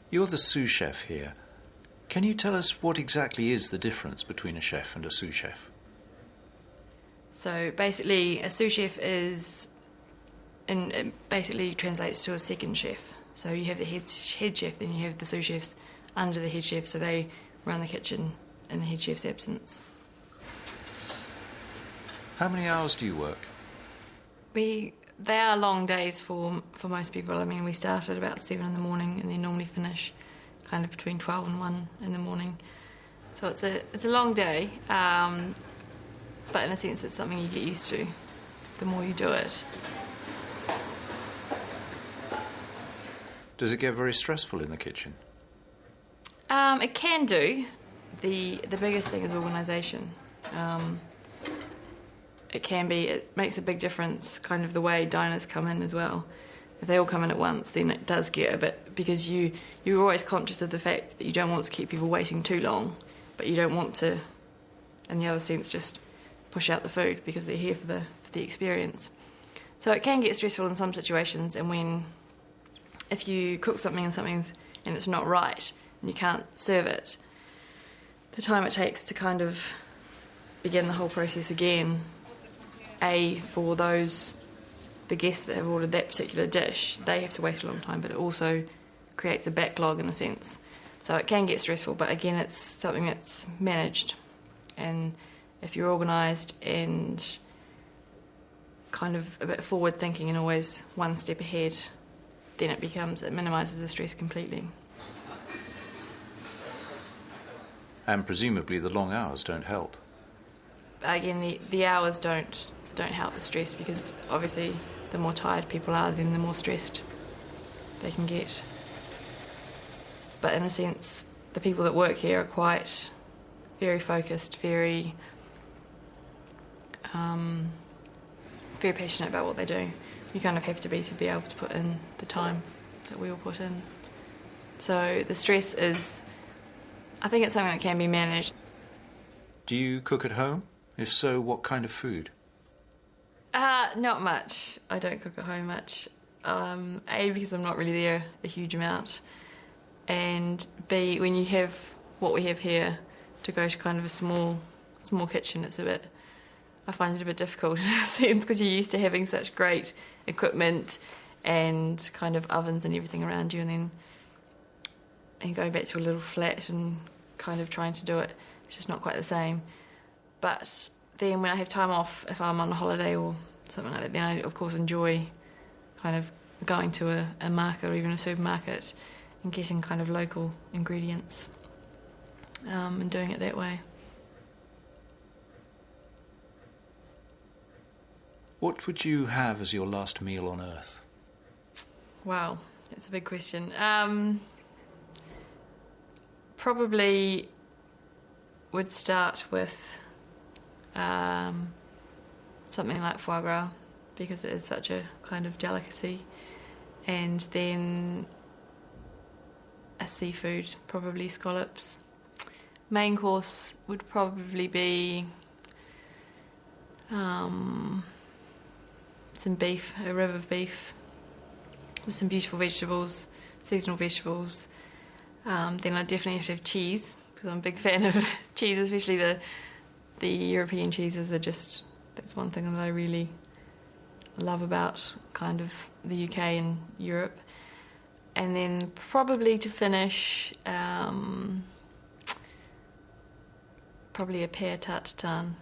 You're the sous chef here. Can you tell us what exactly is the difference between a chef and a sous chef? So basically, a sous chef is, and it basically translates to a second chef. So you have the head chef, then you have the sous chefs under the head chef, so they run the kitchen in the head chef's absence. How many hours do you work? They are long days for most people. I mean, we start at about 7 in the morning and then normally finish kind of between 12 and 1 in the morning. So it's a long day, but in a sense it's something you get used to the more you do it. Does it get very stressful in the kitchen? It can do. The biggest thing is organisation. It makes a big difference, kind of the way diners come in as well. If they all come in at once, then it does get a bit, because you're always conscious of the fact that you don't want to keep people waiting too long, but you don't want to, in the other sense, just push out the food because they're here for the experience. So it can get stressful in some situations, and if you cook something and it's not right and you can't serve it, the time it takes to kind of begin the whole process again, for the guests that have ordered that particular dish, they have to wait a long time, but it also creates a backlog in a sense. So it can get stressful, but again, it's something that's managed. And if you're organised and kind of a bit forward thinking and always one step ahead, then it minimises the stress completely. And presumably the long hours don't help. Again, the hours don't help the stress, because obviously the more tired people are, then the more stressed they can get. But in a sense, the people that work here are quite very focused, very passionate about what they do. You kind of have to be able to put in the time that we all put in. So the stress I think it's something that can be managed. Do you cook at home? If so, what kind of food? Not much. I don't cook at home much. A, because I'm not really there a huge amount, and B, when you have what we have here, to go to kind of a small kitchen, I find it a bit difficult in a sense, because you're used to having such great equipment and kind of ovens and everything around you, and going back to a little flat and kind of trying to do it, it's just not quite the same. But then when I have time off, if I'm on a holiday or something like that, then I of course enjoy kind of going to a market or even a supermarket and getting kind of local ingredients and doing it that way. What would you have as your last meal on Earth? Wow, that's a big question. Probably would start with something like foie gras, because it is such a kind of delicacy, and then a seafood, probably scallops. Main course would probably be some beef, a rib of beef with some beautiful vegetables, seasonal vegetables. Then I definitely have to have cheese, because I'm a big fan of cheese, especially the European cheeses. That's one thing that I really love about kind of the UK and Europe. And then probably to finish, probably a pear tarte tatin.